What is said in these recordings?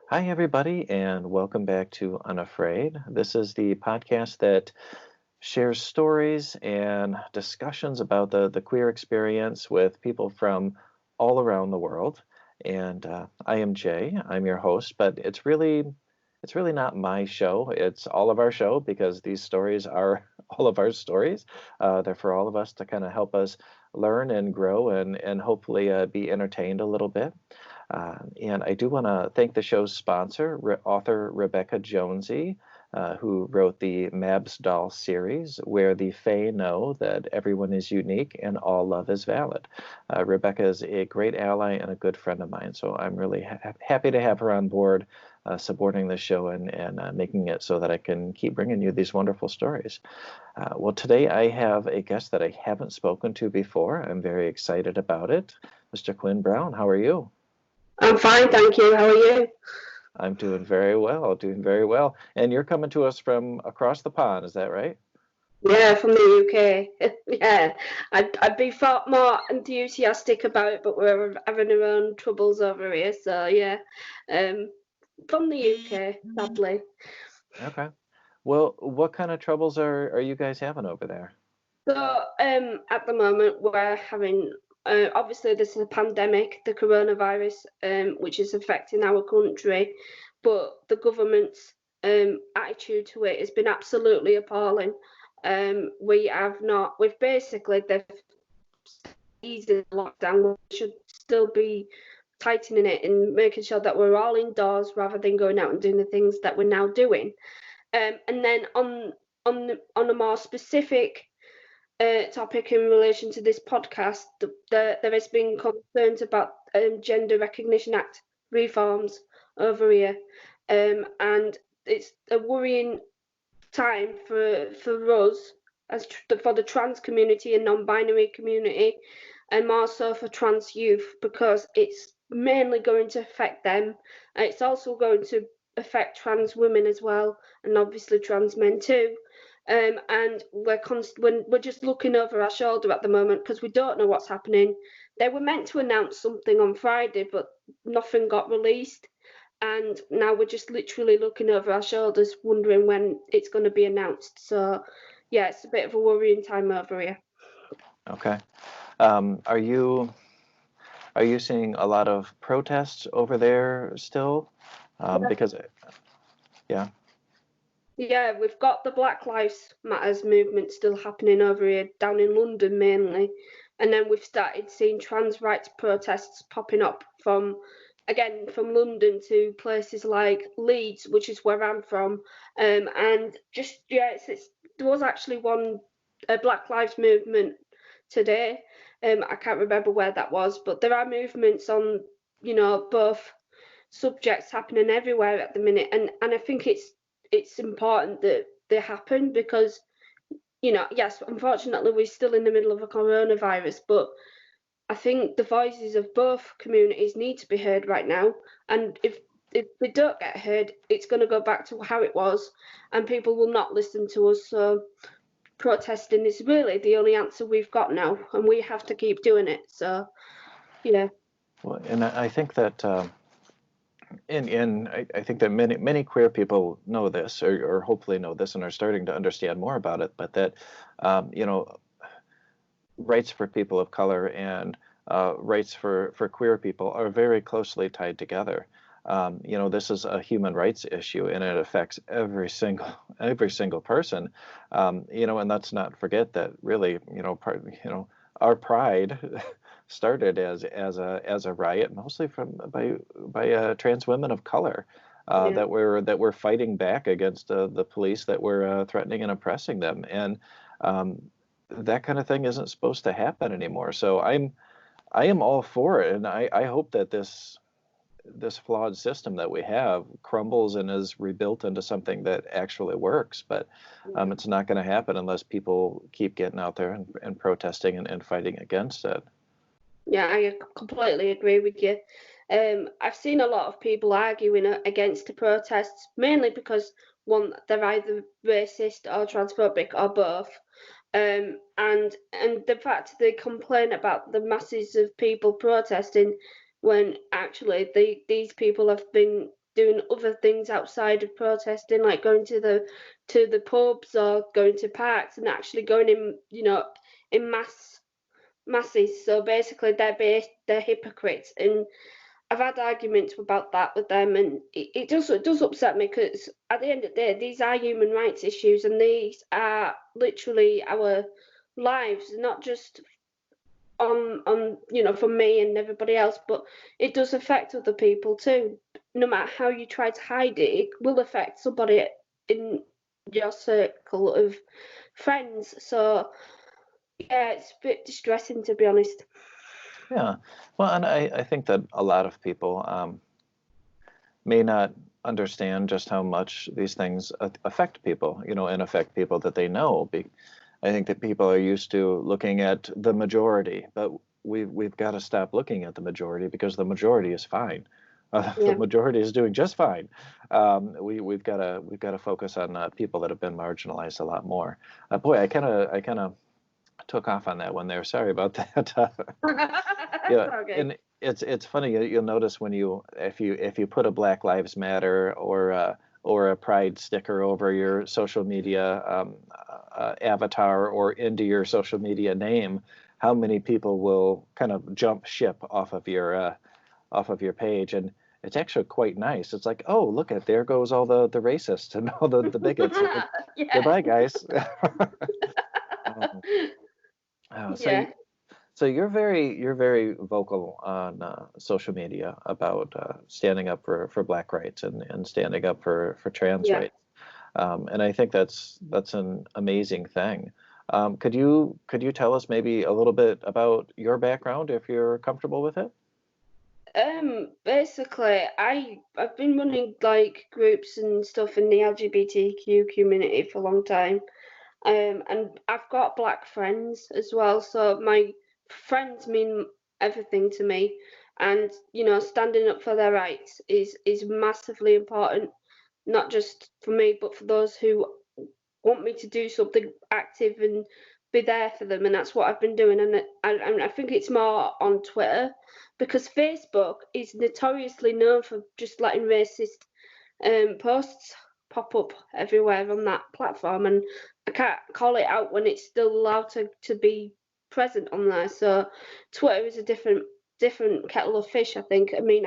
Hi, everybody, and welcome back to Unafraid. This is the podcast that shares stories and discussions about the queer experience with people from all around the world. And I am Jay. I'm your host, but it's really not my show. It's all of our show because these stories are all of our stories. They're for all of us to kind of help us learn and grow and hopefully be entertained a little bit. And I do want to thank the show's sponsor, author Rebecca Jonesy, who wrote the Mabs Doll series, where the Fae know that everyone is unique and all love is valid. Rebecca is a great ally and a good friend of mine, so I'm really happy to have her on board, supporting the show and making it so that I can keep bringing you these wonderful stories. Well, today I have a guest that I haven't spoken to before. I'm very excited about it. Mr. Quinn Brown, how are you? I'm fine, thank you. How are you? I'm doing very well, doing very well. And you're coming to us from across the pond, is that right? Yeah, from the UK. Yeah, I'd be far more enthusiastic about it, but we're having our own troubles over here. So yeah, um, from the UK, sadly. Okay. Well, what kind of troubles are you guys having over there? So at the moment we're having obviously this is a pandemic, the coronavirus, which is affecting our country, but the government's attitude to it has been absolutely appalling. We've basically they've eased the lockdown. We should still be tightening it and making sure that we're all indoors rather than going out and doing the things that we're now doing. And then on a more specific topic in relation to this podcast, there has been concerns about Gender Recognition Act reforms over here, and it's a worrying time for us as for the trans community and non-binary community, and more so for trans youth because it's mainly going to affect them. It's also going to affect trans women as well, and obviously trans men too. And we're just looking over our shoulder at the moment because we don't know what's happening. They were meant to announce something on Friday, but nothing got released, and now we're just literally looking over our shoulders, wondering when it's going to be announced. So, yeah, it's a bit of a worrying time over here. Okay. Are you seeing a lot of protests over there still? Because yeah, Yeah, we've got the Black Lives Matters movement still happening over here, down in London mainly. And then we've started seeing trans rights protests popping up from London to places like Leeds, which is where I'm from. And just, yeah, there was actually a Black Lives movement today. I can't remember where that was, but there are movements on, both subjects happening everywhere at the minute, and I think it's important that they happen because yes, unfortunately we're still in the middle of a coronavirus, but I think the voices of both communities need to be heard right now, and if they don't get heard, it's going to go back to how it was, and people will not listen to us. So protesting is really the only answer we've got now, and we have to keep doing it. So yeah. well, and I think that I think that many queer people know this, or hopefully know this, and are starting to understand more about it. But that you know, rights for people of color and rights for queer people are very closely tied together. This is a human rights issue, and it affects every single person. And let's not forget that really, our pride started as a riot, mostly by trans women of color. Yeah. That were fighting back against the police that were threatening and oppressing them, and um, that kind of thing isn't supposed to happen anymore. So I am all for it, and I hope that this flawed system that we have crumbles and is rebuilt into something that actually works. But it's not going to happen unless people keep getting out there and protesting and fighting against it. Yeah, I completely agree with you. I've seen a lot of people arguing against the protests, mainly because one, they're either racist or transphobic or both. And the fact they complain about the masses of people protesting when actually these people have been doing other things outside of protesting, like going to the pubs or going to parks and actually going in, in masses. So basically, they're hypocrites, and I've had arguments about that with them, and it does upset me, because at the end of the day, these are human rights issues, and these are literally our lives, not just on for me and everybody else, but it does affect other people too. No matter how you try to hide it, it will affect somebody in your circle of friends. So yeah, it's a bit distressing, to be honest. Yeah. Well, and I think that a lot of people may not understand just how much these things affect people, and affect people that they know. I think that people are used to looking at the majority, but we've got to stop looking at the majority, because the majority is fine. The Yeah. majority is doing just fine. We've got to focus on people that have been marginalized a lot more. Boy, I kind of took off on that one there. Sorry about that. Yeah, Okay. and it's funny. You'll notice when if you put a Black Lives Matter or a Pride sticker over your social media avatar or into your social media name, how many people will kind of jump ship off of your page. And it's actually quite nice. It's like, oh, look at, there goes all the racists and all the bigots. Like, Yeah. goodbye, guys. Um, Yeah. so you're very vocal on social media about standing up for Black rights and standing up for trans Yeah. rights, and I think that's an amazing thing. Could you tell us maybe a little bit about your background, if you're comfortable with it? Basically, I've been running like groups and stuff in the LGBTQ community for a long time. And I've got Black friends as well, so my friends mean everything to me. And standing up for their rights is massively important, not just for me, but for those who want me to do something active and be there for them. And that's what I've been doing. And I think it's more on Twitter, because Facebook is notoriously known for just letting racist posts pop up everywhere on that platform, and I can't call it out when it's still allowed to be present on there. So Twitter is a different kettle of fish, I think. I mean,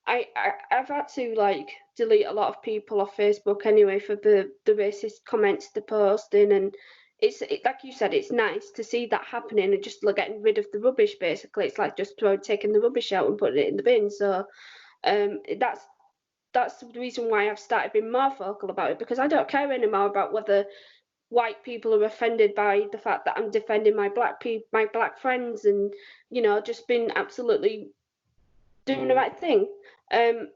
I've had to like delete a lot of people off Facebook anyway for the racist comments they're posting, and like you said, it's nice to see that happening and just like getting rid of the rubbish. Basically, it's like just taking the rubbish out and putting it in the bin. So that's the reason why I've started being more vocal about it, because I don't care anymore about whether white people are offended by the fact that I'm defending my black friends, and just being absolutely doing the right thing. And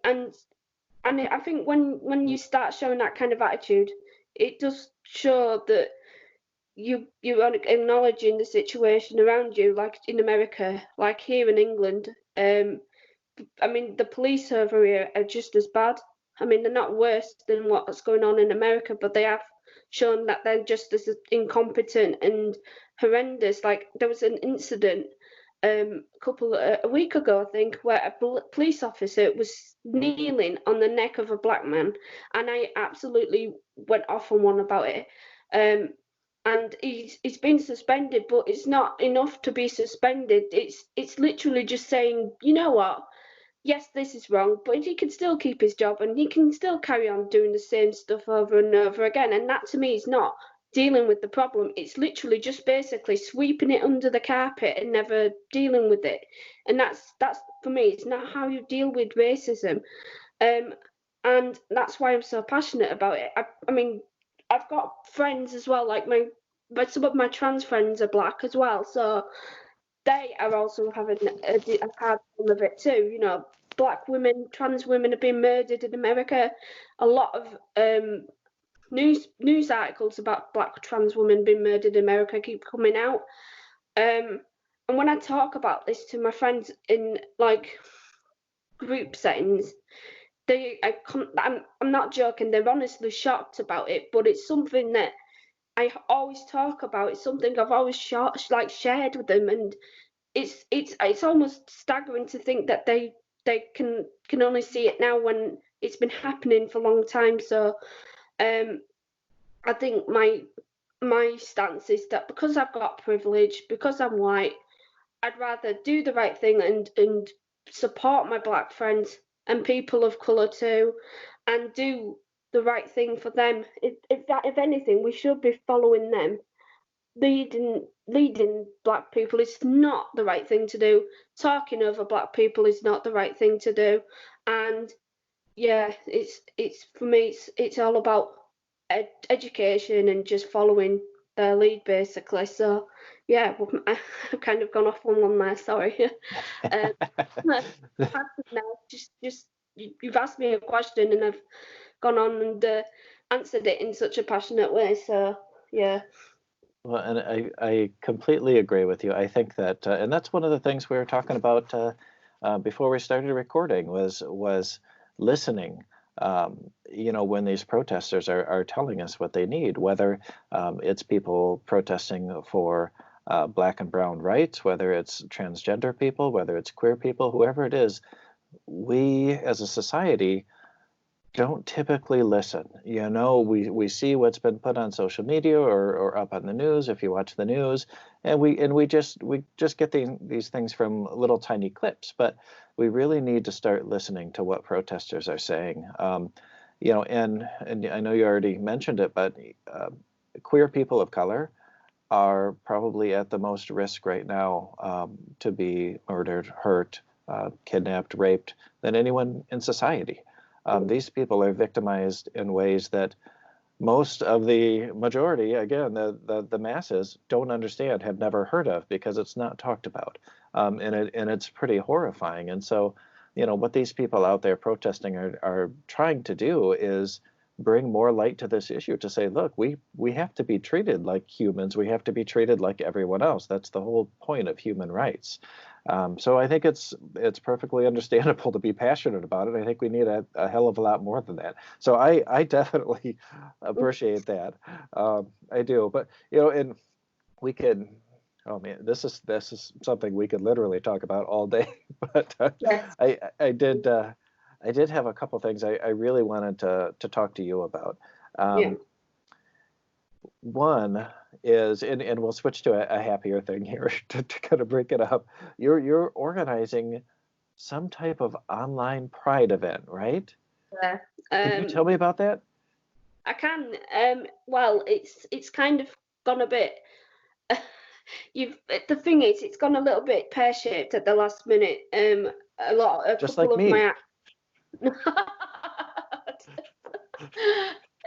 I think when you start showing that kind of attitude, it does show that you're acknowledging the situation around you, like in America, like here in England. I mean, the police over here are just as bad. I mean, they're not worse than what's going on in America, but they have shown that they're just as incompetent and horrendous. Like, there was an incident a week ago, I think, where a police officer was kneeling on the neck of a black man, and I absolutely went off on one about it. And he's been suspended, but it's not enough to be suspended. It's literally just saying, you know what? Yes, this is wrong, but he can still keep his job and he can still carry on doing the same stuff over and over again. And that to me is not dealing with the problem. It's literally just basically sweeping it under the carpet and never dealing with it. And that's for me, it's not how you deal with racism. And that's why I'm so passionate about it. I mean, I've got friends as well, like but some of my trans friends are black as well, so they are also having a hard time of it too. Black women, trans women have been murdered in America. A lot of news articles about black trans women being murdered in America keep coming out. And when I talk about this to my friends in like group settings, I'm not joking. They're honestly shocked about it, but it's something that I always talk about. It's something I've always shared with them, and it's almost staggering to think that they they can only see it now when it's been happening for a long time. So I think my stance is that because I've got privilege, because I'm white, I'd rather do the right thing and support my black friends and people of colour too, and do the right thing for them. If anything, we should be following them. Leading black people is not the right thing to do. Talking over black people is not the right thing to do. And yeah, it's for me. It's all about education and just following their lead, basically. So yeah, well, I've kind of gone off on one there. Sorry. um, now, just you've asked me a question and I've gone on and answered it in such a passionate way. So yeah. Well, and I completely agree with you. I think that, and that's one of the things we were talking about before we started recording was listening. When these protesters are telling us what they need, whether it's people protesting for black and brown rights, whether it's transgender people, whether it's queer people, whoever it is, we as a society don't typically listen. We see what's been put on social media or up on the news if you watch the news, and we just get these things from little tiny clips. But we really need to start listening to what protesters are saying. And I know you already mentioned it, but queer people of color are probably at the most risk right now to be murdered, hurt, kidnapped, raped than anyone in society. These people are victimized in ways that most of the majority, again, the masses, don't understand, have never heard of, because it's not talked about, and it's pretty horrifying. And so, what these people out there protesting are trying to do is bring more light to this issue, to say, look, we have to be treated like humans. We have to be treated like everyone else. That's the whole point of human rights. So I think it's perfectly understandable to be passionate about it. I think we need a hell of a lot more than that. So I definitely appreciate that. I do. But and we could. Oh man, this is something we could literally talk about all day. But Yes. I did have a couple things I really wanted to talk to you about. Yeah. One is, and we'll switch to a happier thing here to kind of break it up. You're organizing some type of online pride event, right? Yeah. Could you tell me about that? I can. Well, it's kind of gone a bit. The thing is, it's gone a little bit pear shaped at the last minute. A Just couple like of me. my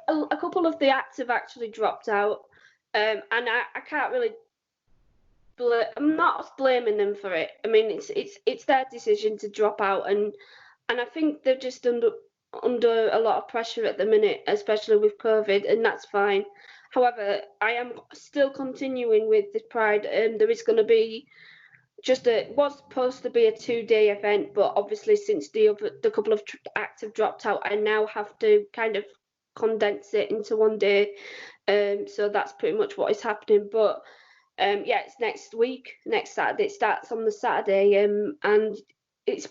a couple of the acts have actually dropped out, and I can't really. I'm not blaming them for it. I mean, it's their decision to drop out, and I think they're just under a lot of pressure at the minute, especially with COVID, and that's fine. However, I am still continuing with the Pride, and there is going to be it was supposed to be a 2-day event, but obviously since the couple of acts have dropped out, I now have to kind of condense it into one day. So that's pretty much what is happening. But yeah, it's next week, next Saturday. It starts on the Saturday, and it's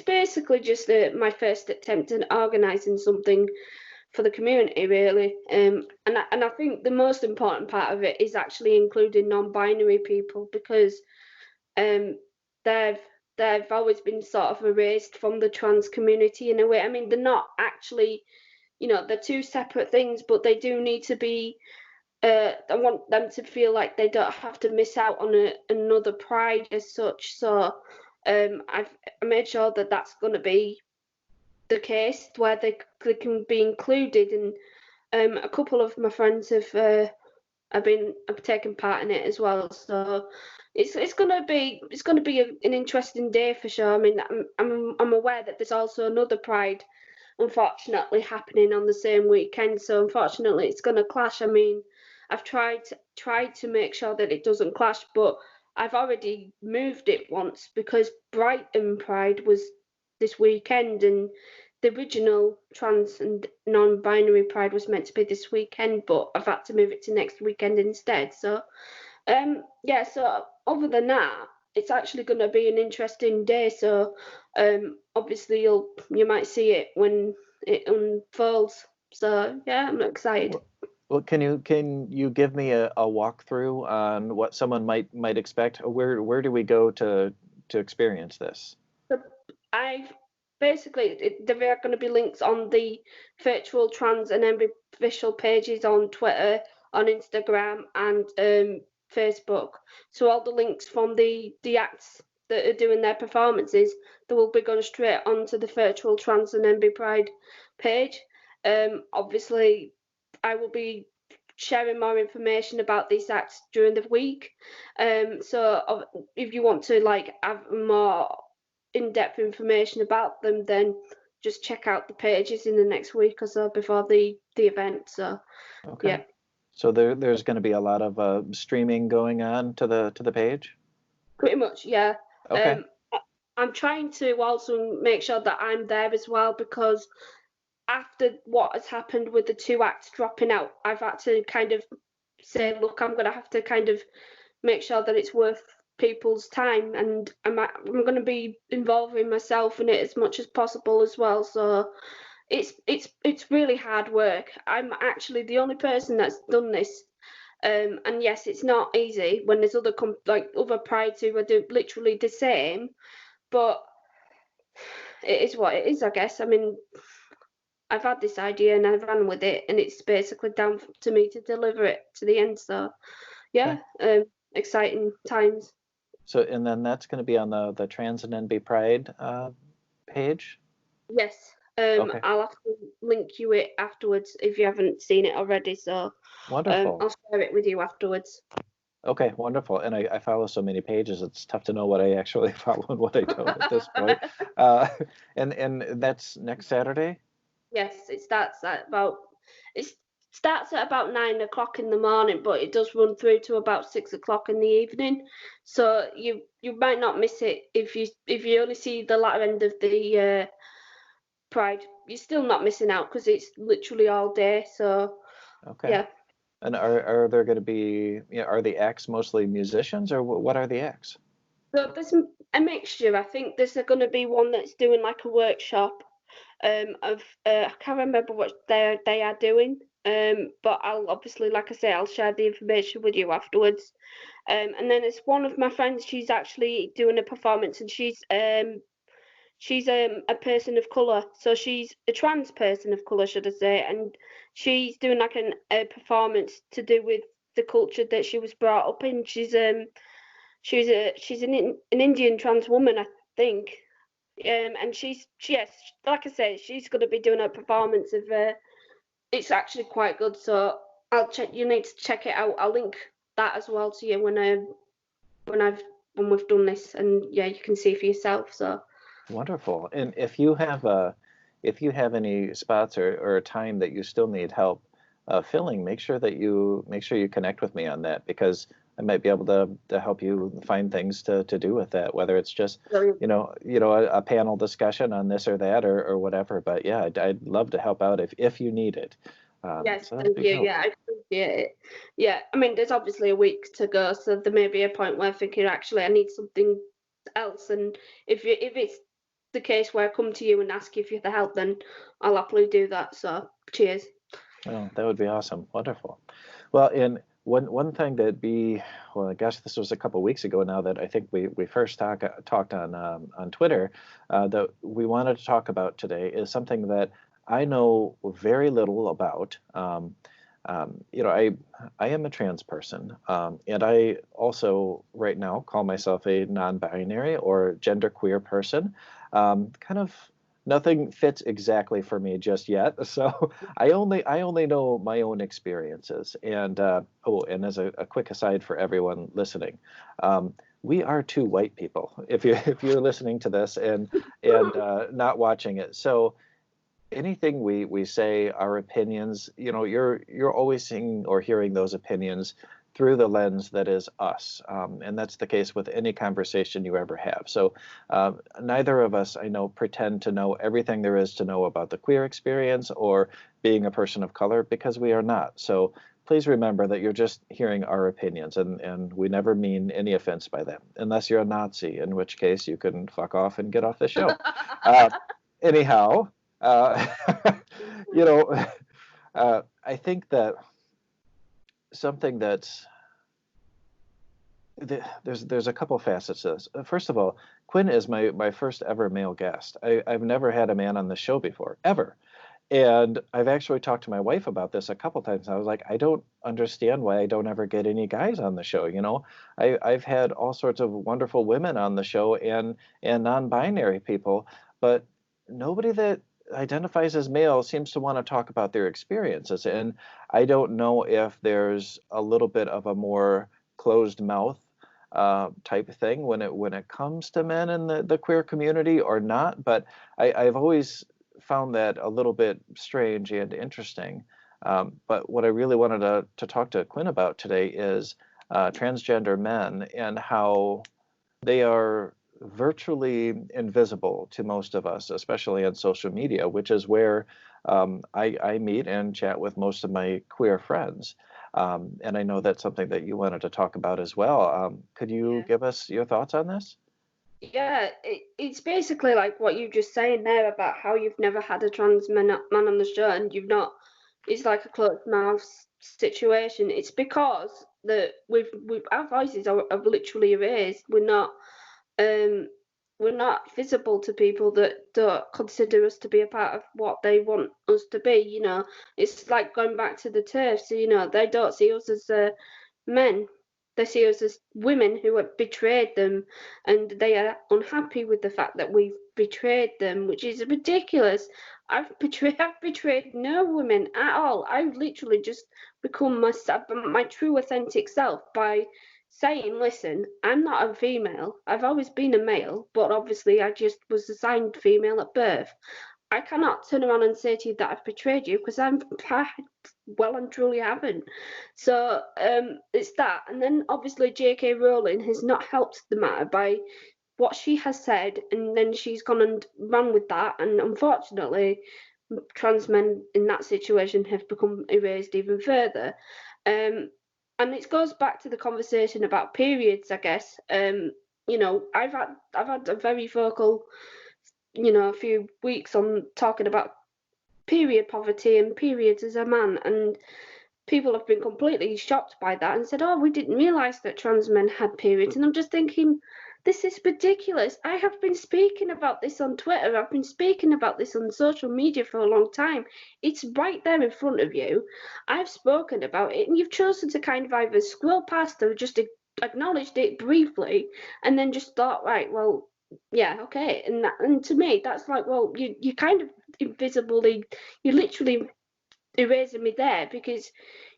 basically just my first attempt at organising something for the community, really. And I think the most important part of it is actually including non-binary people, because um, they've they've always been sort of erased from the trans community in a way. I mean, they're not actually, they're two separate things, but they do need to be. I want them to feel like they don't have to miss out on another pride as such. So I made sure that that's going to be the case, where they can be included, and a couple of my friends have taken part in it as well. So it's gonna be an interesting day for sure. I mean, I'm aware that there's also another Pride, unfortunately, happening on the same weekend. So unfortunately, it's gonna clash. I mean, I've tried to make sure that it doesn't clash, but I've already moved it once because Brighton Pride was this weekend, and the original trans and non-binary Pride was meant to be this weekend, but I've had to move it to next weekend instead. So yeah, so other than that, it's actually going to be an interesting day. So obviously you might see it when it unfolds. So yeah, I'm excited. Well, can you give me a walkthrough on what someone might expect? Where do we go to experience this? So I've basically there are going to be links on the virtual trans and MB official pages on Twitter, on Instagram, and Facebook. So all the links from the acts that are doing their performances, they will be going straight onto the virtual trans and MB Pride page. Obviously, I will be sharing more information about these acts during the week. So if you want to like have more in-depth information about them, then just check out the pages in the next week or so before the event. So Okay. yeah, So there's going to be a lot of streaming going on to the page. pretty much, yeah. Okay. Um, I'm trying to also make sure that I'm there as well, because after what has happened with the two acts dropping out, I've had to kind of say, look, I'm going to have to kind of make sure that it's worth people's time, and I'm going to be involving myself in it as much as possible as well. So it's really hard work. I'm actually the only person that's done this. And yes, it's not easy when there's like other prides who are literally the same, but it is what it is, I guess. I mean, I've had this idea and I've run with it, and it's basically down to me to deliver it to the end. So Okay. yeah, exciting times. So and then that's going to be on the Trans and NB Pride page. Yes, Okay. I'll have to link you it afterwards if you haven't seen it already. So Wonderful. I'll share it with you afterwards. Okay, wonderful. And I follow so many pages, it's tough to know what I actually follow and what I don't at this point. Uh, and that's next Saturday? Yes, it starts at about 9 o'clock in the morning, but it does run through to about 6 o'clock in the evening. So you might not miss it if you only see the latter end of the Pride. You're still not missing out because it's literally all day. So Okay. yeah. And are there going to be, are the acts mostly musicians or what are the acts? So there's a mixture. I think there's going to be one that's doing like a workshop of I can't remember what they are doing. But I'll obviously, like I say, I'll share the information with you afterwards. And then it's one of my friends. She's actually doing a performance, and she's a person of color, so she's a trans person of color, should I say, and she's doing like a performance to do with the culture that she was brought up in. She's an Indian trans woman, I think. And yes, like I say, she's going to be doing a performance of. It's actually quite good, so I'll check. You need to check it out. I'll link that as well to you when I've when we've done this, and yeah, you can see for yourself. So Wonderful. And if you have any spots or a time that you still need help filling, make sure you connect with me on that because I might be able to help you find things to do with that, whether it's just, brilliant. a panel discussion on this or that or whatever. But yeah, I'd love to help out if you need it. Yes, So that'd thank be you. cool. Yeah, I appreciate it. Yeah, I mean, there's obviously a week to go, so there may be a point where I think actually I need something else, and if it's the case where I come to you and ask you for the help, then I'll happily do that. So cheers. Oh, that would be awesome. Wonderful. Well, and one thing well, gosh, this was a couple weeks ago now that I think we first talked on Twitter that we wanted to talk about today is something that I know very little about. I am a trans person, and I also right now call myself a non-binary or genderqueer person. Kind of nothing fits exactly for me just yet, so I only know my own experiences. And and as a quick aside for everyone listening, we are two white people. If you're listening to this and not watching it, so anything we say, our opinions, you're always seeing or hearing those opinions through the lens that is us, and that's the case with any conversation you ever have. So neither of us, I know, pretend to know everything there is to know about the queer experience or being a person of color because we are not. So please remember that you're just hearing our opinions, and we never mean any offense by them, unless you're a Nazi, in which case you can fuck off and get off the show. Anyhow, you know, I think that something that's there's a couple facets to this. First of all, Quinn is my first ever male guest. I've never had a man on the show before, ever. And I've actually talked to my wife about this a couple times. I was like, I don't understand why I don't ever get any guys on the show. You know, I've had all sorts of wonderful women on the show and non-binary people, but nobody that identifies as male seems to want to talk about their experiences. And I don't know if there's a little bit of a more closed mouth type thing when it comes to men in the queer community or not. But I've always found that a little bit strange and interesting. But what I really wanted to talk to Quinn about today is transgender men and how they are virtually invisible to most of us, especially on social media, which is where I meet and chat with most of my queer friends. And I know that's something that you wanted to talk about as well. Could you give us your thoughts on this? Yeah, it's basically like what you just saying there about how you've never had a trans man on the show and you've not. It's like a closed mouth situation. It's because that we've our voices are literally erased. Um we're not visible to people that don't consider us to be a part of what they want us to be. You know, it's like going back to the TERFs. You know, they don't see us as men. They see us as women who have betrayed them, and they are unhappy with the fact that we've betrayed them, which is ridiculous. I've betrayed no women at all. I've literally just become my true authentic self by saying, listen, I'm not a female. I've always been a male, but obviously I just was assigned female at birth. I cannot turn around and say to you that I've betrayed you because I well and truly haven't. So it's that. And then obviously J.K. Rowling has not helped the matter by what she has said, and then she's gone and run with that. And unfortunately, trans men in that situation have become erased even further. And it goes back to the conversation about periods, I guess. You know, I've had a very vocal, you know, a few weeks on talking about period poverty and periods as a man, and people have been completely shocked by that and said, oh, we didn't realise that trans men had periods. And I'm just thinking, this is ridiculous. I have been speaking about this on Twitter. I've been speaking about this on social media for a long time. It's right there in front of you. I've spoken about it, and you've chosen to kind of either scroll past or just acknowledged it briefly and then just thought, right, well, yeah, okay. And to me, that's like, well, you kind of invisibly, you're literally erasing me there because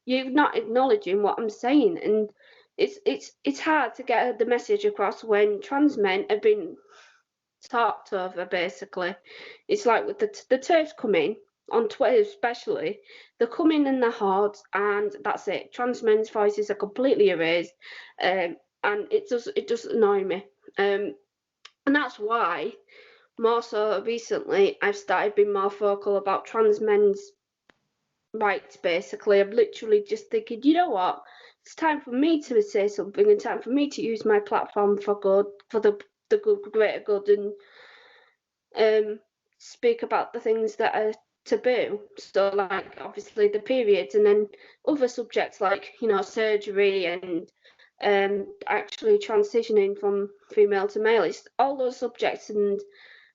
you're not acknowledging what I'm saying. And it's hard to get the message across when trans men have been talked over. Basically, it's like with the TERFs come in on Twitter, especially they come in and they're hard, and that's it. Trans men's voices are completely erased, and it does annoy me. And that's why more so recently I've started being more vocal about trans men's rights. Basically, I'm literally just thinking, you know what, it's time for me to say something and time for me to use my platform for good, for the good, greater good, and speak about the things that are taboo. So like obviously the periods, and then other subjects like, you know, surgery and actually transitioning from female to male. It's all those subjects, and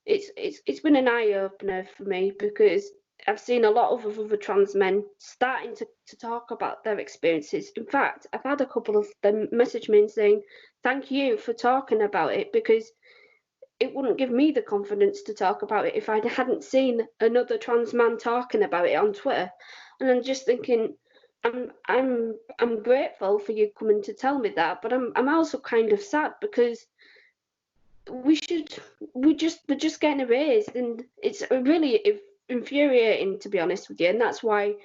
it's been an eye opener for me because I've seen a lot of other trans men starting to talk about their experiences. In fact, I've had a couple of them message me and saying, thank you for talking about it, because it wouldn't give me the confidence to talk about it if I hadn't seen another trans man talking about it on Twitter. And I'm just thinking, I'm grateful for you coming to tell me that, but I'm also kind of sad because we're just getting erased, and it's really infuriating, to be honest with you. And that's why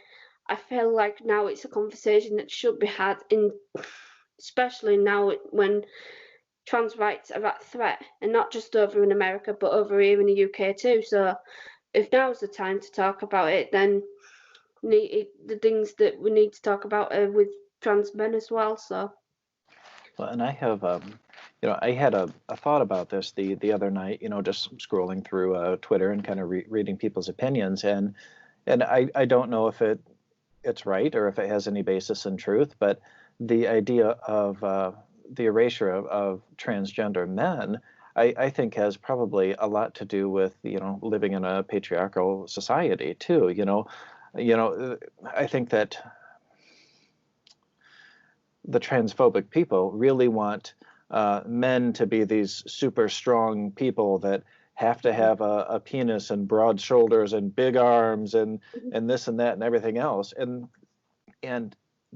I feel like now it's a conversation that should be had, in especially now when trans rights are at threat, and not just over in America but over here in the UK too. So if now's the time to talk about it, then the things that we need to talk about with trans men as well. So Well, and I have, I had a thought about this the other night, just scrolling through Twitter and kind of reading people's opinions, and I don't know if it's right or if it has any basis in truth, but the idea of the erasure of transgender men, I think has probably a lot to do with, living in a patriarchal society too. I think that the transphobic people really want men to be these super strong people that have to have a penis and broad shoulders and big arms and this and that and everything else. And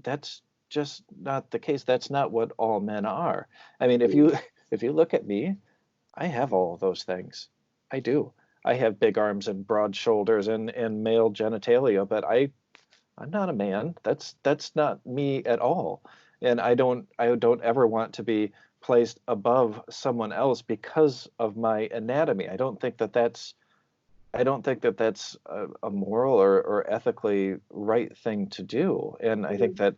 that's just not the case. That's not what all men are. I mean, if you look at me, I have all of those things. I do. I have big arms and broad shoulders and male genitalia, but I'm not a man. That's not me at all. And I don't ever want to be placed above someone else because of my anatomy. I don't think that that's a moral or ethically right thing to do. And I think that,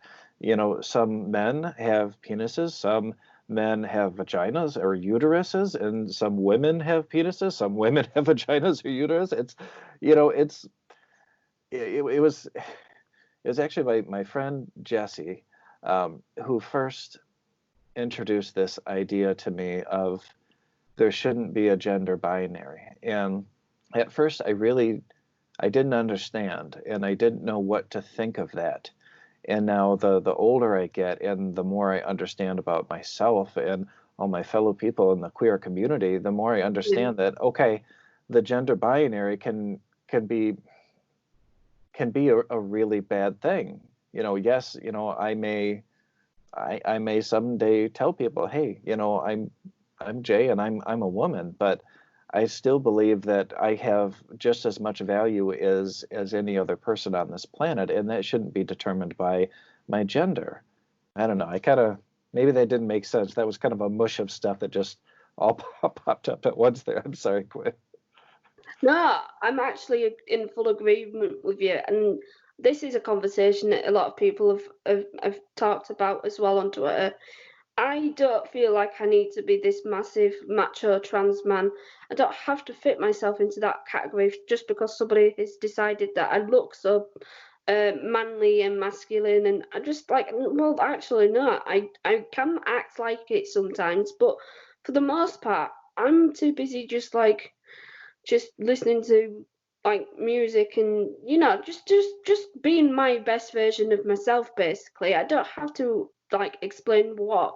some men have penises, some men have vaginas or uteruses, and some women have penises, some women have vaginas or uterus. It's it was actually my friend Jesse who first introduced this idea to me of there shouldn't be a gender binary. And at first, I didn't understand, and I didn't know what to think of that. And now the older I get, and the more I understand about myself and all my fellow people in the queer community, the more I yeah, understand that okay, the gender binary can be a really bad thing. Yes, I may someday tell people, hey, I'm Jay and I'm a woman, but I still believe that I have just as much value as any other person on this planet, and that shouldn't be determined by my gender. I don't know. I kind of maybe that didn't make sense. That was kind of a mush of stuff that just all popped up at once there. I'm sorry, Quinn. no, I'm actually in full agreement with you, and this is a conversation that a lot of people have talked about as well on Twitter. I don't feel like I need to be this massive macho trans man. I don't have to fit myself into that category just because somebody has decided that I look so manly and masculine. And I just like, well, actually, no, I can act like it sometimes, but for the most part, I'm too busy just listening to like music and just being my best version of myself. Basically, I don't have to like explain what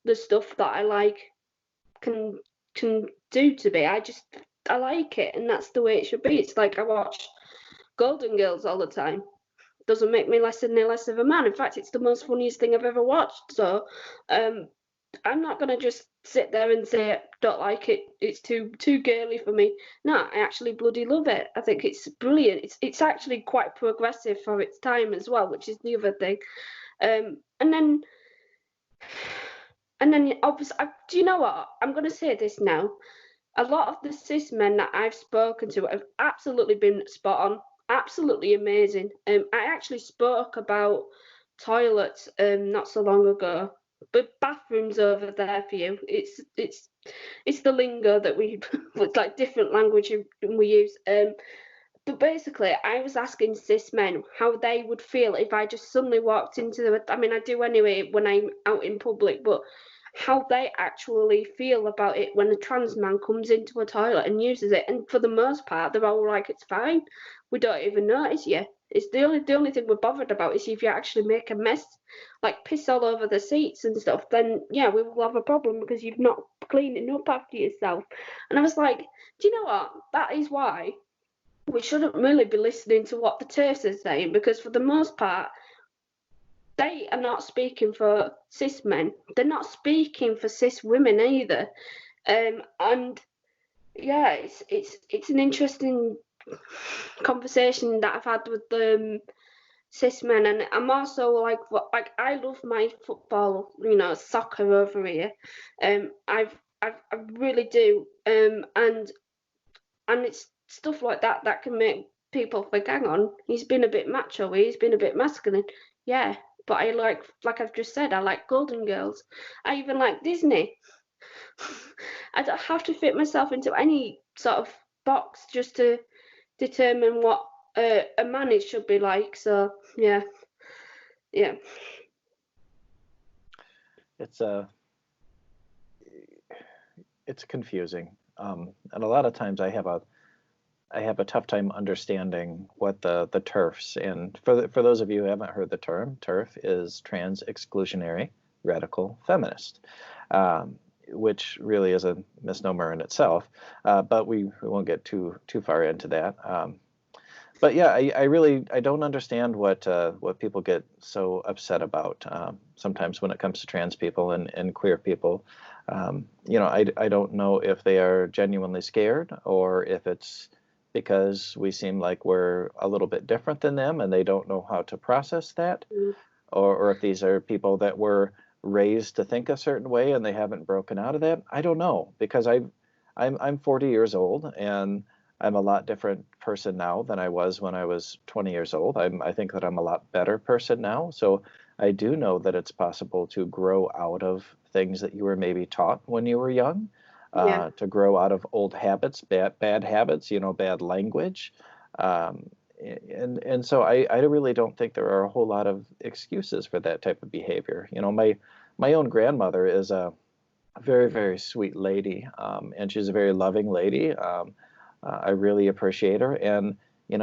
the stuff that I like can can do to me. I like it, and that's the way it should be. It's like I watch Golden Girls all the time. Doesn't make me any less of a man. In fact, it's the most funniest thing I've ever watched. So, um, I'm not gonna just sit there and say don't like it. It's too girly for me. No, I actually bloody love it. I think it's brilliant. It's actually quite progressive for its time as well, which is the other thing. And then obviously, do you know what? I'm going to say this now. A lot of the cis men that I've spoken to have absolutely been spot on, absolutely amazing. I actually spoke about toilets not so long ago, but bathrooms over there for you. It's the lingo that we with like different language we use. But basically, I was asking cis men how they would feel if I just suddenly walked into the. I mean, I do anyway when I'm out in public, but how they actually feel about it when a trans man comes into a toilet and uses it. And for the most part, they're all like, "It's fine. We don't even notice you." It's the only thing we're bothered about is if you actually make a mess, like piss all over the seats and stuff. Then yeah, we will have a problem because you've not cleaning up after yourself. And I was like, do you know what? That is why we shouldn't really be listening to what the TERFs are saying because for the most part, they are not speaking for cis men. They're not speaking for cis women either. And yeah, it's an interesting conversation that I've had with cis men, and I'm also like I love my football, soccer over here. I really do. And it's stuff like that that can make people think, hang on, he's been a bit macho, he's been a bit masculine. Yeah, but I like I've just said, I like Golden Girls. I even like Disney. I don't have to fit myself into any sort of box just to determine what a man it should be like. So yeah. It's confusing, and a lot of times I have a tough time understanding what the TERFs, and for those of you who haven't heard the term, TERF is trans exclusionary radical feminist, which really is a misnomer in itself, but we won't get too far into that. But yeah, I don't understand what people get so upset about sometimes when it comes to trans people and queer people. I don't know if they are genuinely scared or if it's because we seem like we're a little bit different than them and they don't know how to process that, Mm. or if these are people that were raised to think a certain way and they haven't broken out of that. I don't know, because I'm 40 years old and I'm a lot different person now than I was when I was 20 years old. I think that I'm a lot better person now. So I do know that it's possible to grow out of things that you were maybe taught when you were young, Yeah. to grow out of old habits, bad habits, bad language. And so I really don't think there are a whole lot of excuses for that type of behavior. My own grandmother is a very, very sweet lady, and she's a very loving lady. I really appreciate her, and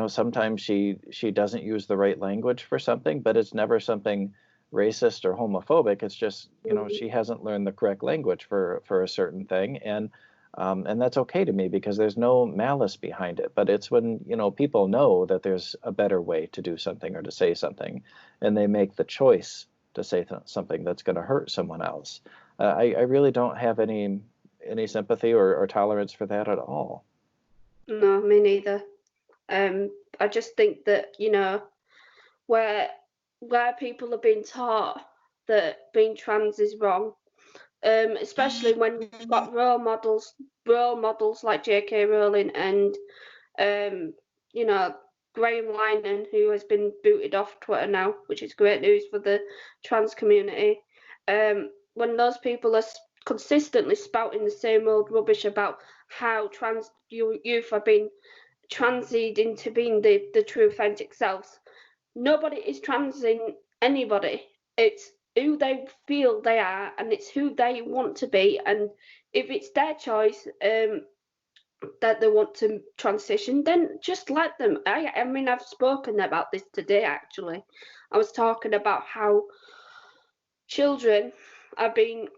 sometimes she doesn't use the right language for something, but it's never something racist or homophobic. It's just she hasn't learned the correct language for a certain thing, and that's okay to me because there's no malice behind it. But it's when people know that there's a better way to do something or to say something, and they make the choice to say something that's going to hurt someone else. I really don't have any sympathy or tolerance for that at all. No, me neither. I just think that where people are being taught that being trans is wrong, especially when you've got role models like J.K. Rowling and you know Graham Linehan, who has been booted off Twitter now, which is great news for the trans community. When those people are consistently spouting the same old rubbish about how trans youth are being transied into being the true authentic selves. Nobody is transing anybody. It's who they feel they are and it's who they want to be. And if it's their choice that they want to transition, then just let them. I mean, I've spoken about this today actually. I was talking about how children are being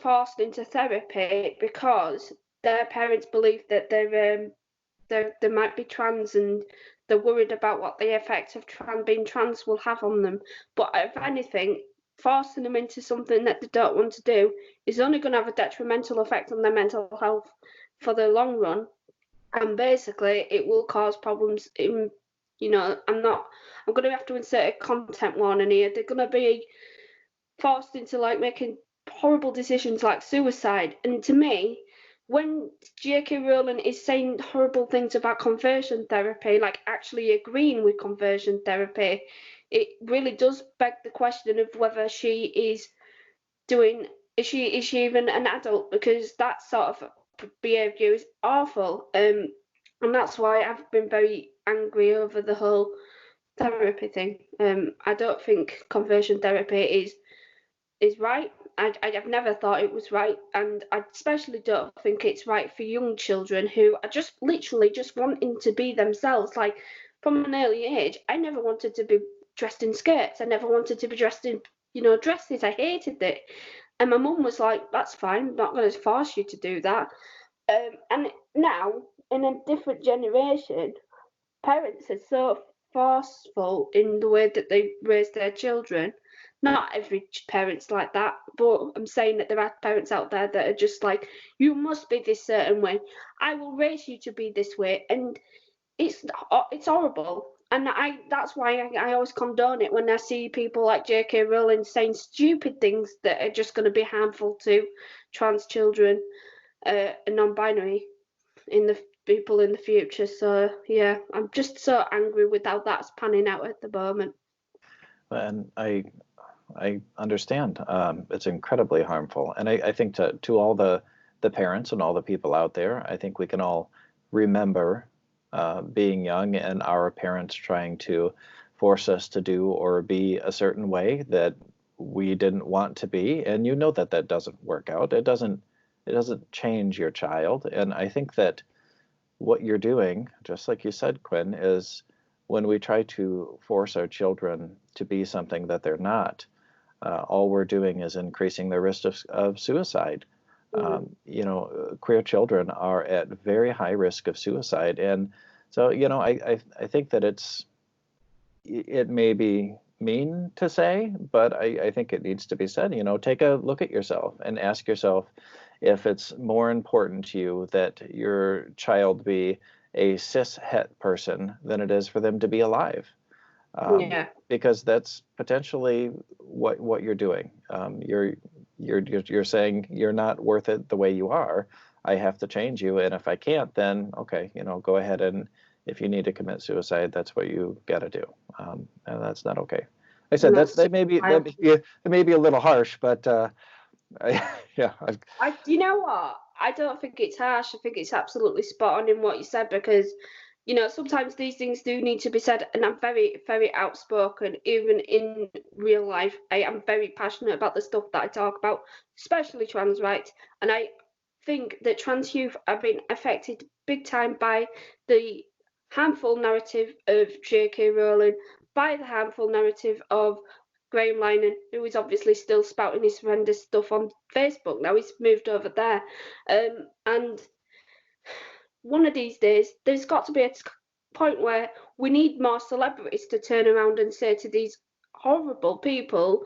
forced into therapy because their parents believe that they might be trans and they're worried about what the effect of being trans will have on them. But if anything, forcing them into something that they don't want to do is only going to have a detrimental effect on their mental health for the long run. And basically, it will cause problems in, I'm going to have to insert a content warning here. They're going to be forced into like making horrible decisions like suicide. And to me, when J.K. Rowling is saying horrible things about conversion therapy, like actually agreeing with conversion therapy, it really does beg the question of whether she is doing is she even an adult, because that sort of behaviour is awful. And that's why I've been very angry over the whole therapy thing. I don't think conversion therapy is right. I've never thought it was right, and I especially don't think it's right for young children who are just literally just wanting to be themselves. Like from an early age, I never wanted to be dressed in skirts. I never wanted to be dressed in, dresses. I hated it. And my mum was like, "That's fine. I'm not going to force you to do that." And now, in a different generation, parents are so forceful in the way that they raise their children. Not every parent's like that, but I'm saying that there are parents out there that are just like, you must be this certain way. I will raise you to be this way, and it's horrible. And that's why I always condone it when I see people like J.K. Rowling saying stupid things that are just going to be harmful to trans children and non-binary in the people in the future. So yeah, I'm just so angry with how that's panning out at the moment. And I understand. It's incredibly harmful, and I think to all the parents and all the people out there, I think we can all remember being young and our parents trying to force us to do or be a certain way that we didn't want to be, and you know that that doesn't work out. It doesn't change your child, and I think that what you're doing, just like you said, Quinn, is when we try to force our children to be something that they're not, all we're doing is increasing the risk of suicide. Queer children are at very high risk of suicide, and so I think that it may be mean to say, but I think it needs to be said. Take a look at yourself and ask yourself if it's more important to you that your child be a cis het person than it is for them to be alive. Yeah. Because that's potentially what you're doing. You're saying you're not worth it the way you are. I have to change you, and if I can't, then okay, go ahead, and if you need to commit suicide, that's what you got to do, and that's not okay. I said that may be a little harsh, but yeah. You know what? I don't think it's harsh. I think it's absolutely spot on in what you said because, sometimes these things do need to be said. And I'm very, very outspoken, even in real life. I am very passionate about the stuff that I talk about, especially trans rights. And I think that trans youth have been affected big time by the harmful narrative of J.K. Rowling, by the harmful narrative of Graham Linehan, who is obviously still spouting his horrendous stuff on Facebook. Now he's moved over there. And one of these days, there's got to be a point where we need more celebrities to turn around and say to these horrible people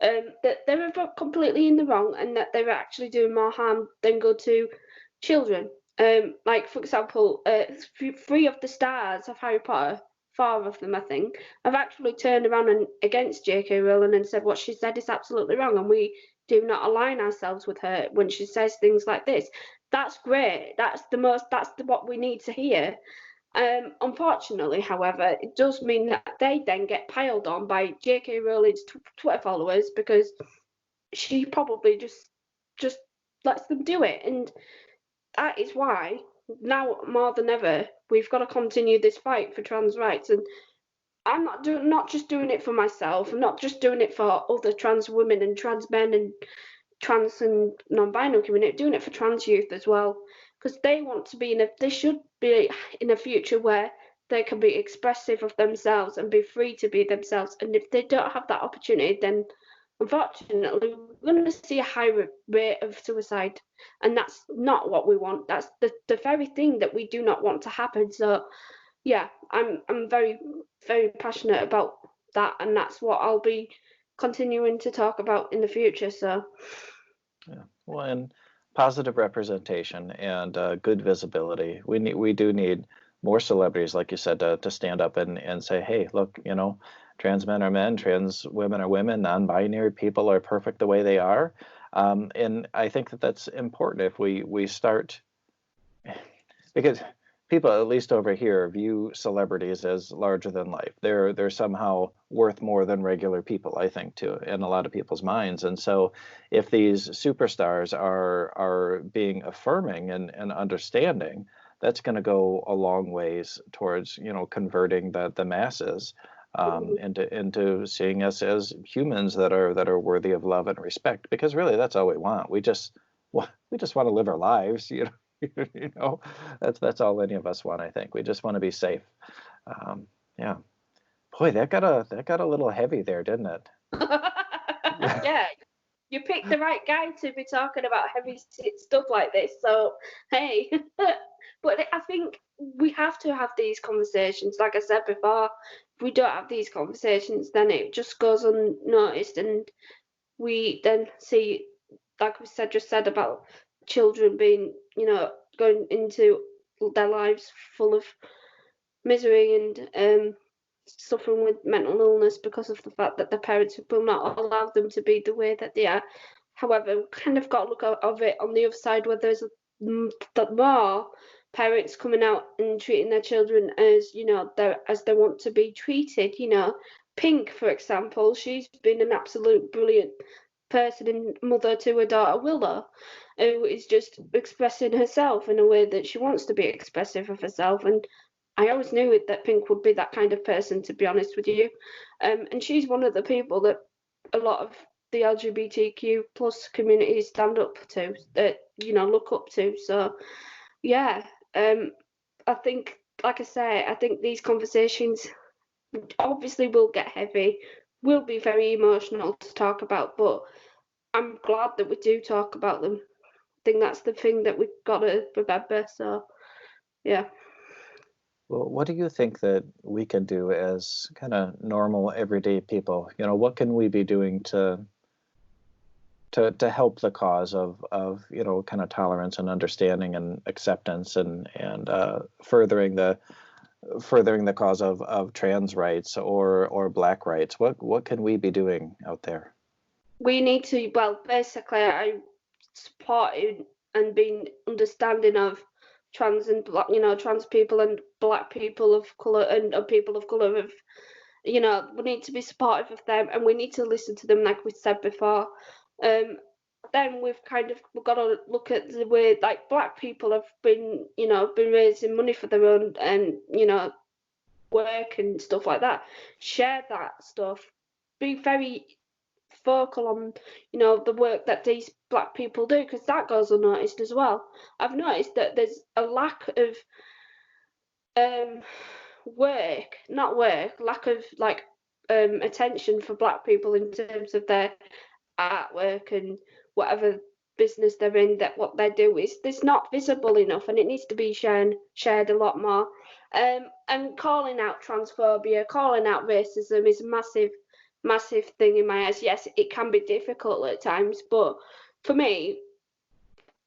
that they're completely in the wrong and that they're actually doing more harm than good to children. Like, for example, 3 of the stars of Harry Potter, 4 of them, I think, have actually turned around and against J.K. Rowling and said what she said is absolutely wrong, and we do not align ourselves with her when she says things like this. That's great. That's what we need to hear. Unfortunately, however, it does mean that they then get piled on by J.K. Rowling's Twitter followers because she probably just lets them do it, and that is why now more than ever we've got to continue this fight for trans rights. And I'm not just doing it for myself. I'm not just doing it for other trans women and trans men and trans and non-binary community. Doing it for trans youth as well, because they should be in a future where they can be expressive of themselves and be free to be themselves. And if they don't have that opportunity, then unfortunately we're going to see a high rate of suicide, and that's not what we want. That's the very thing that we do not want to happen. So yeah, I'm very, very passionate about that, and that's what I'll be continuing to talk about in the future. So Yeah. Well, and positive representation and good visibility. We do need more celebrities, like you said, to stand up and say, hey, look, trans men are men, trans women are women, non-binary people are perfect the way they are. And I think that that's important if we start, because people, at least over here, view celebrities as larger than life. They're somehow worth more than regular people, I think, too, in a lot of people's minds. And so if these superstars are being affirming and understanding, that's going to go a long ways towards, converting the masses into seeing us as humans that are worthy of love and respect. Because really, that's all we want. We just want to live our lives, that's all any of us want. I think we just want to be safe. Yeah. Boy, that got a little heavy there, didn't it? yeah, you picked the right guy to be talking about heavy stuff like this. So hey, but I think we have to have these conversations. Like I said before, if we don't have these conversations, then it just goes unnoticed, and we then see, like we just said about children being, going into their lives full of misery and suffering with mental illness because of the fact that their parents will not allow them to be the way that they are. However, we kind of got to look of it on the other side, where there's more parents coming out and treating their children as, as they want to be treated. Pink, for example, she's been an absolute brilliant person and mother to her daughter Willow, who is just expressing herself in a way that she wants to be expressive of herself. And I always knew it that Pink would be that kind of person, to be honest with you. And she's one of the people that a lot of the LGBTQ plus community stand up to, that look up to. So yeah, I think, like I say, I think these conversations obviously will get heavy, will be very emotional to talk about, but I'm glad that we do talk about them. I think that's the thing that we've got to remember. So yeah. Well, what do you think that we can do as kind of normal, everyday people? What can we be doing to help the cause of kind of tolerance and understanding and acceptance and furthering the cause of trans rights or Black rights? What can we be doing out there? We need to, well, basically, I supporting and being understanding of trans and black, trans people and Black people of colour and people of colour. We need to be supportive of them, and we need to listen to them, like we said before. Then we've got to look at the way, like, Black people have been raising money for their own and work and stuff like that. Share that stuff. Be very vocal on the work that these Black people do, because that goes unnoticed as well. I've noticed that there's a lack of lack of attention for Black people in terms of their artwork and whatever business they're in, that what they do is not visible enough, and it needs to be shared a lot more. And calling out transphobia, calling out racism is a massive thing in my eyes. Yes, it can be difficult at times, but for me,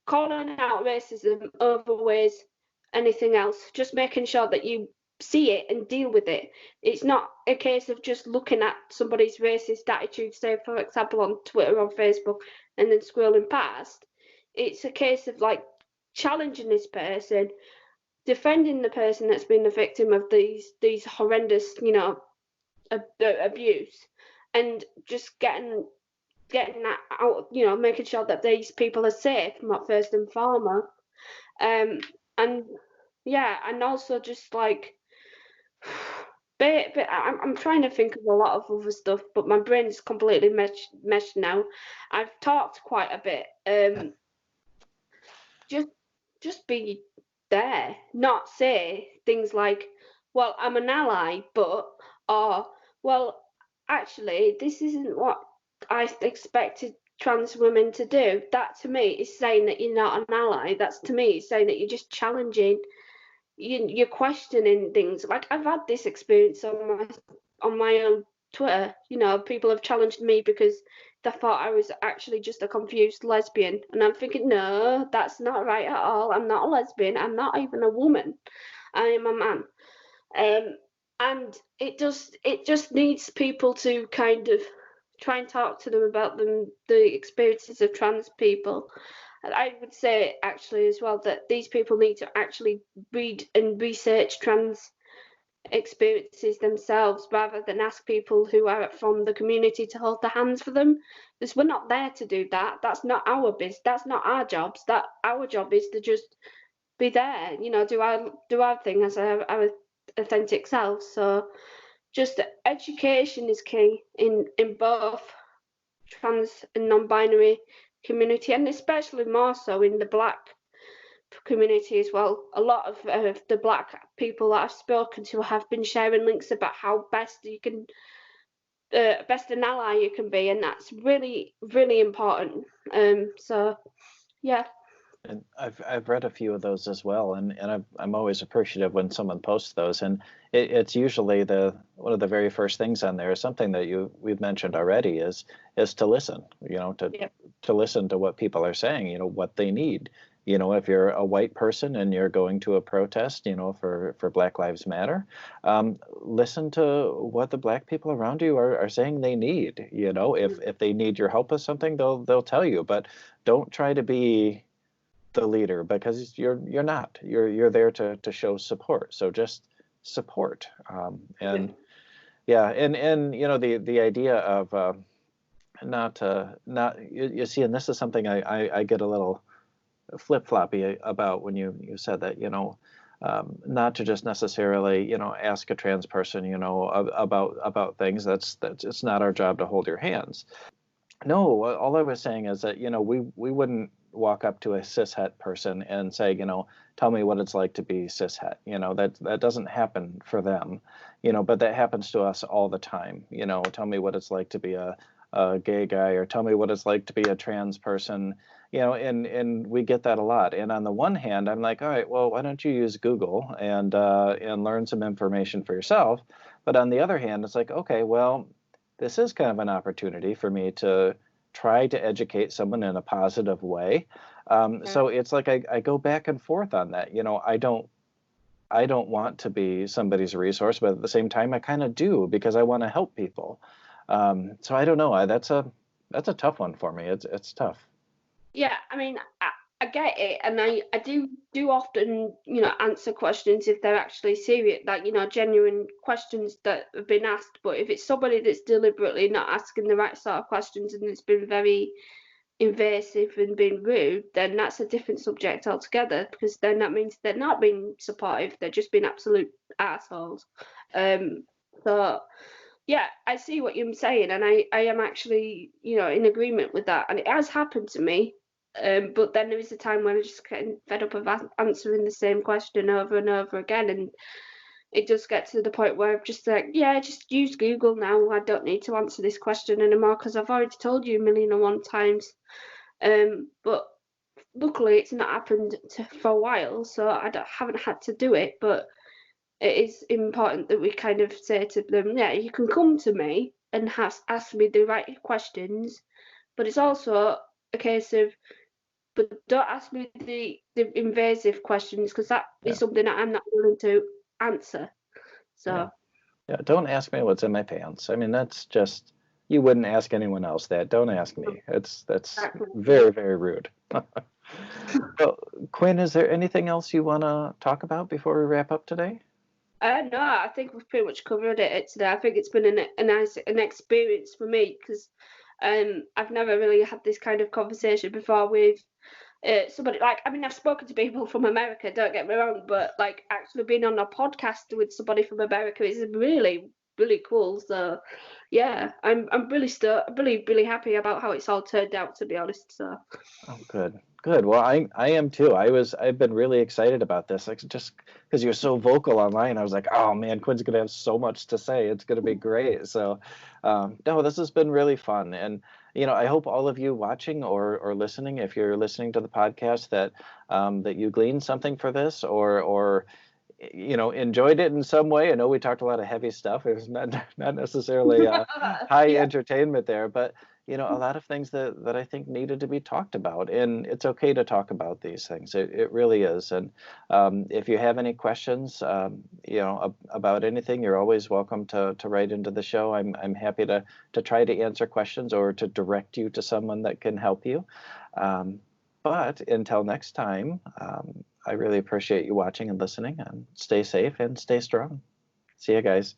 calling out racism overweighs anything else. Just making sure that you see it and deal with it. It's not a case of just looking at somebody's racist attitude, say for example on Twitter or Facebook, and then scrolling past. It's a case of like challenging this person, defending the person that's been the victim of these horrendous, abuse, and just getting that out, making sure that these people are safe, not first and foremost. And yeah, and also just like, but I'm trying to think of a lot of other stuff, but my brain's completely meshed now. I've talked quite a bit. Just be there, not say things like, well, I'm an ally, or, well, actually, this isn't what I expected trans women to do. That to me is saying that you're not an ally. That's to me is saying that you're just challenging, you're questioning things. Like, I've had this experience on my own Twitter. People have challenged me because they thought I was actually just a confused lesbian, and I'm thinking, no, that's not right at all. I'm not a lesbian. I'm not even a woman. I am a man. And it just needs people to kind of try and talk to them about the experiences of trans people. And I would say actually as well that these people need to actually read and research trans experiences themselves, rather than ask people who are from the community to hold their hands for them, because we're not there to do that. That's not our business. That's not our jobs. That our job is to just be there, do our thing as our authentic self. So just education is key in both trans and non-binary community, and especially more so in the Black community as well. A lot of the Black people that I've spoken to have been sharing links about how best an ally you can be, and that's really, really important. So yeah. And I've read a few of those as well, and I'm always appreciative when someone posts those, and it's usually one of the very first things on there is something that we've mentioned already, is to listen, to listen to what people are saying, what they need. If you're a white person and you're going to a protest, for Black Lives Matter, listen to what the Black people around you are saying they need. If they need your help with something, they'll tell you, but don't try to be the leader, because you're not. You're there to show support. So just support. Yeah. And yeah, and you know, the idea of not you see, and this is something I get a little flip-floppy about when you said that, you know, not to just necessarily, you know, ask a trans person, you know, about things. That's it's not our job to hold your hands. No, all I was saying is that, you know, we wouldn't walk up to a cishet person and say, you know, tell me what it's like to be cishet. You know, that doesn't happen for them, you know, but that happens to us all the time. You know, tell me what it's like to be a gay guy, or tell me what it's like to be a trans person. You know, and we get that a lot. And on the one hand, I'm like, all right, well, why don't you use Google and learn some information for yourself? But on the other hand, it's like, okay, well, this is kind of an opportunity for me to try to educate someone in a positive way. So it's like I go back and forth on that. You know, I don't want to be somebody's resource, but at the same time, I kind of do, because I want to help people. So I don't know. That's a tough one for me. It's tough. Yeah, I mean, I get it, and I do often, you know, answer questions if they're actually serious, like, you know, genuine questions that have been asked. But if it's somebody that's deliberately not asking the right sort of questions and it's been very invasive and been rude, then that's a different subject altogether, because then that means they're not being supportive, they're just being absolute assholes. Um, so yeah, I see what you're saying, and I am actually, you know, in agreement with that, and it has happened to me. But then there is a time when I just get fed up of answering the same question over and over again, and it does get to the point where I'm just like, yeah, just use Google now. I don't need to answer this question anymore because I've already told you a million and one times. But luckily, it's not happened for a while, so haven't had to do it. But it is important that we kind of say to them, yeah, you can come to me and ask me the right questions, but it's also a case of, but don't ask me the invasive questions, because that is Yeah, something that I'm not willing to answer. yeah, So yeah. Don't ask me what's in my pants. I mean, that's just, you wouldn't ask anyone else that. Don't ask me. That's exactly. very, very rude. Well, Quinn, is there anything else you want to talk about before we wrap up today? No, I think we've pretty much covered it today. I think it's been a nice an experience for me, because I've never really had this kind of conversation before with somebody. Like, I mean, I've spoken to people from America, don't get me wrong, but like actually being on a podcast with somebody from America is really, really cool. So yeah, I'm really happy about how it's all turned out, to be honest. So Oh, good, good. Well, I am too. I've been really excited about this. Like, just because you're so vocal online, I was like, oh man, Quinn's gonna have so much to say. It's gonna be great. So, no, this has been really fun, and you know, I hope all of you watching or listening, if you're listening to the podcast, that that you gleaned something for this, or you know, enjoyed it in some way. I know we talked a lot of heavy stuff. It was not necessarily high yeah, entertainment there, but you know, a lot of things that I think needed to be talked about, and it's okay to talk about these things. It really is. And if you have any questions, you know, about anything, you're always welcome to write into the show. I'm happy to try to answer questions or to direct you to someone that can help you. Um, but until next time, I really appreciate you watching and listening, and stay safe and stay strong. See you guys.